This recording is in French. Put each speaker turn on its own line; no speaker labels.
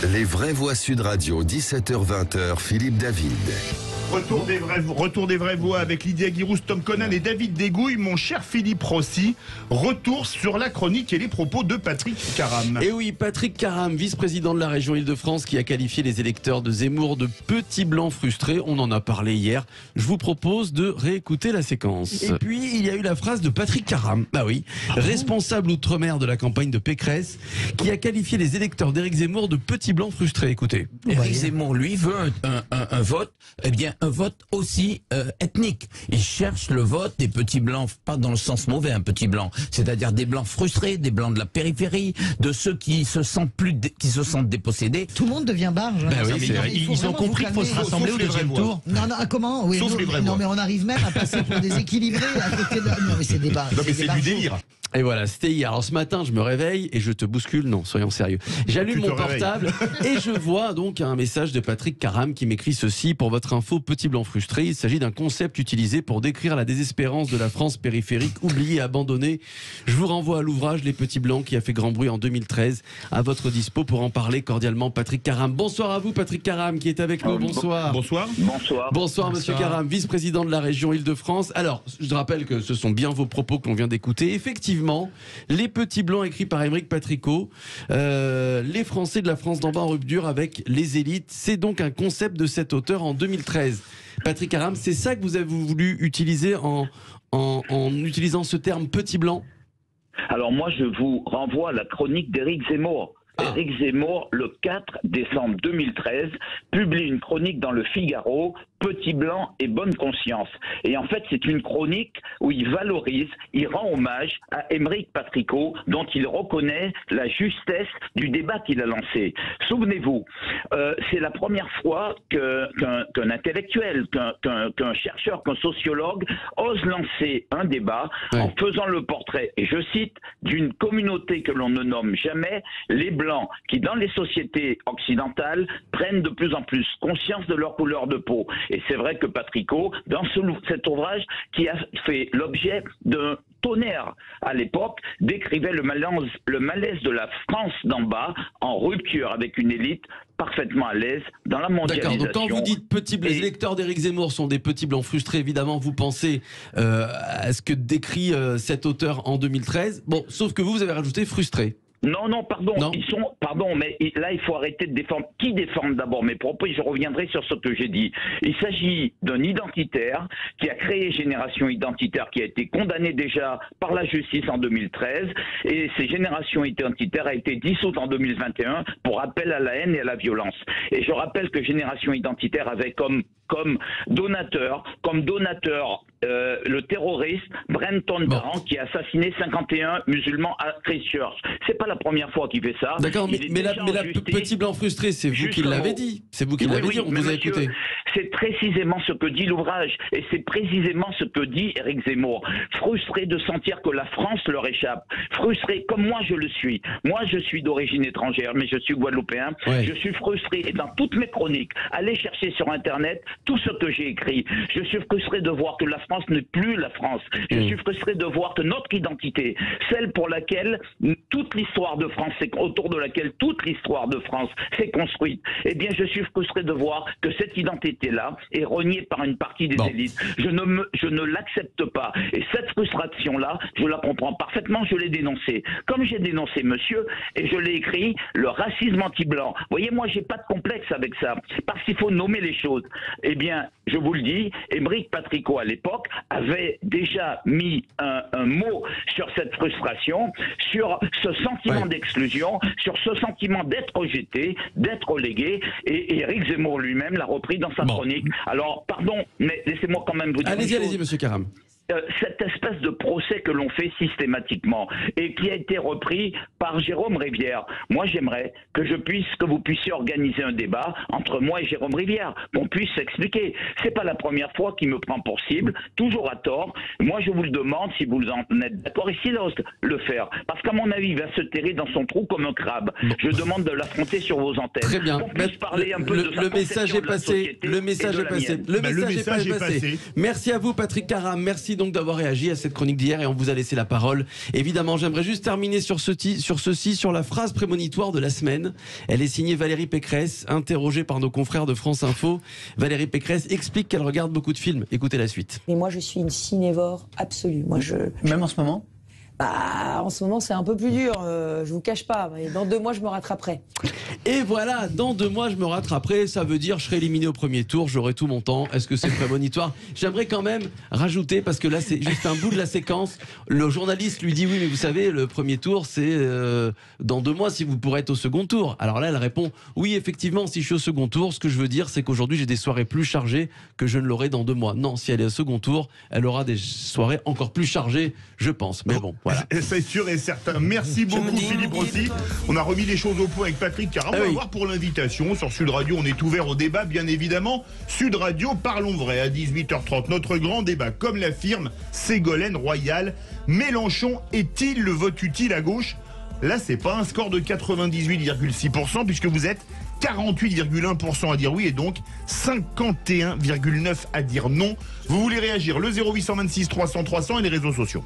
Les vraies voix Sud Radio, 17h-20h, Philippe David.
Retour des vraies voix avec Lydia Guirousse, Tom Conan et David Dégouille. Mon cher Philippe Rossi, retour sur la chronique et les propos de Patrick Caram.
Et oui, Patrick Caram, vice-président de la région Île-de-France, qui a qualifié les électeurs de Zemmour de petits blancs frustrés. On en a parlé hier. Je vous propose de réécouter la séquence. Et puis, il y a eu la phrase de Patrick Caram, bah oui, responsable outre-mer de la campagne de Pécresse, qui a qualifié les électeurs d'Éric Zemmour de petits blancs frustrés. Écoutez.
Éric Zemmour, lui, veut un vote, eh bien, un vote aussi ethnique. Il cherche le vote des petits blancs, pas dans le sens mauvais, un petit blanc, c'est-à-dire des blancs frustrés, des blancs de la périphérie, de ceux qui se sentent dépossédés.
Tout le monde devient barge.
Bah oui,
ils ont compris qu'il faut se rassembler au deuxième tour. Non, comment oui, non, mais on arrive même à passer pour des équilibrés à côté de... Non, mais c'est des barges.
Non, mais c'est du délire.
Et voilà, c'était hier. Alors ce matin, je me réveille et je te bouscule. Non, soyons sérieux. J'allume mon portable et je vois donc un message de Patrick Caram qui m'écrit ceci: pour votre info, petit blanc frustré. Il s'agit d'un concept utilisé pour décrire la désespérance de la France périphérique, oubliée et abandonnée. Je vous renvoie à l'ouvrage Les Petits Blancs qui a fait grand bruit en 2013. À votre dispo pour en parler cordialement, Patrick Caram. Bonsoir à vous, Patrick Caram, qui est avec nous. Bonsoir.
Bonsoir.
Bonsoir, monsieur Caram, vice-président de la région Île-de-France. Alors, je rappelle que ce sont bien vos propos qu'on vient d'écouter. Effectivement, les petits blancs écrits par Aymeric Patricot, les Français de la France d'en bas en rupture avec les élites. C'est donc un concept de cet auteur en 2013. Patrick Caram, c'est ça que vous avez voulu utiliser en utilisant ce terme petit blanc?
Alors moi, je vous renvoie à la chronique d'Éric Zemmour. Éric Zemmour, le 4 décembre 2013, publie une chronique dans le Figaro, Petit blanc et bonne conscience. Et en fait, c'est une chronique où il valorise, il rend hommage à Aymeric Patricot, dont il reconnaît la justesse du débat qu'il a lancé. Souvenez-vous, c'est la première fois qu'un intellectuel, qu'un chercheur, qu'un sociologue ose lancer un débat en faisant le portrait, et je cite, d'une communauté que l'on ne nomme jamais, les Blancs, qui dans les sociétés occidentales prennent de plus en plus conscience de leur couleur de peau. Et c'est vrai que Patricot, dans cet ouvrage qui a fait l'objet d'un tonnerre à l'époque, décrivait le malaise de la France d'en bas, en rupture avec une élite parfaitement à l'aise dans la mondialisation.
D'accord, donc quand vous dites les électeurs d'Éric Zemmour sont des petits blancs frustrés, évidemment vous pensez à ce que décrit cet auteur en 2013. Bon, sauf que vous avez rajouté frustré.
Non, pardon, mais là il faut arrêter de défendre. Qui défend d'abord mes propos? Et je reviendrai sur ce que j'ai dit. Il s'agit d'un identitaire qui a créé Génération Identitaire, qui a été condamné déjà par la justice en 2013, et ces Générations Identitaires a été dissoute en 2021 pour appel à la haine et à la violence. Et je rappelle que Génération Identitaire avait comme donateur le terroriste Brenton Tarrant, qui a assassiné 51 musulmans à Christchurch. C'est pas la première fois qu'il fait ça.
D'accord, mais la petit blanc frustré, c'est vous qui l'avez dit. C'est vous qui l'avez dit, on vous a écouté.
C'est précisément ce que dit l'ouvrage, et c'est précisément ce que dit Éric Zemmour. Frustré de sentir que la France leur échappe. Frustré comme moi je le suis. Moi je suis d'origine étrangère, mais je suis guadeloupéen. Ouais. Je suis frustré, et dans toutes mes chroniques, allez chercher sur Internet tout ce que j'ai écrit. Je suis frustré de voir que la France n'est plus la France. Je suis frustré de voir que notre identité, celle pour laquelle toute l'histoire de France, autour de laquelle toute l'histoire de France s'est construite, eh bien je suis frustré de voir que cette identité-là est reniée par une partie des élites. Je ne l'accepte pas. Et cette frustration-là, je la comprends parfaitement, je l'ai dénoncée. Comme j'ai dénoncé monsieur, et je l'ai écrit, le racisme anti-blanc. Vous voyez, moi j'ai pas de complexe avec ça, parce qu'il faut nommer les choses. Eh bien, je vous le dis, Aymeric Patricot à l'époque avait déjà mis un mot sur cette frustration, sur ce sentiment d'exclusion, sur ce sentiment d'être rejeté, d'être relégué, et Éric Zemmour lui-même l'a repris dans sa chronique. Alors, pardon, mais laissez-moi quand même vous dire.
Allez-y, monsieur Caram.
Cette espèce de procès que l'on fait systématiquement et qui a été repris par Jérôme Rivière. Moi, j'aimerais que vous puissiez organiser un débat entre moi et Jérôme Rivière, qu'on puisse s'expliquer. C'est pas la première fois qu'il me prend pour cible, toujours à tort. Moi, je vous le demande si vous en êtes d'accord et s'il ose le faire. Parce qu'à mon avis, il va se terrer dans son trou comme un crabe. Je demande de l'affronter sur vos antennes.
Très bien.
Parler un peu de
le message est passé. Le message est passé. Le message est passé. Merci à vous, Patrick Caram. Merci donc d'avoir réagi à cette chronique d'hier et on vous a laissé la parole. Évidemment, j'aimerais juste terminer sur la phrase prémonitoire de la semaine. Elle est signée Valérie Pécresse, interrogée par nos confrères de France Info. Valérie Pécresse explique qu'elle regarde beaucoup de films. Écoutez la suite.
Mais moi, je suis une cinévore absolue.
Même en ce moment ?
En ce moment, c'est un peu plus dur, je vous cache pas. Mais dans 2 mois, je me rattraperai.
Et voilà, dans 2 mois, je me rattraperai. Ça veut dire je serai éliminé au premier tour, j'aurai tout mon temps. Est-ce que c'est prémonitoire? J'aimerais quand même rajouter, parce que là, c'est juste un bout de la séquence. Le journaliste lui dit oui, mais vous savez, le premier tour, c'est dans 2 mois si vous pourrez être au second tour. Alors là, elle répond oui, effectivement, si je suis au second tour, ce que je veux dire, c'est qu'aujourd'hui, j'ai des soirées plus chargées que je ne l'aurai dans 2 mois. Non, si elle est au second tour, elle aura des soirées encore plus chargées, je pense. Mais bon, voilà.
C'est sûr et certain. Merci beaucoup Philippe Rossi. On a remis les choses au point avec Patrick Caram. On va voir pour l'invitation. Sur Sud Radio, on est ouvert au débat, bien évidemment. Sud Radio, parlons vrai, à 18h30. Notre grand débat, comme l'affirme Ségolène Royal. Mélenchon est-il le vote utile à gauche? Là, c'est pas un score de 98,6% puisque vous êtes 48,1% à dire oui et donc 51,9% à dire non. Vous voulez réagir? Le 0826 300 300 et les réseaux sociaux.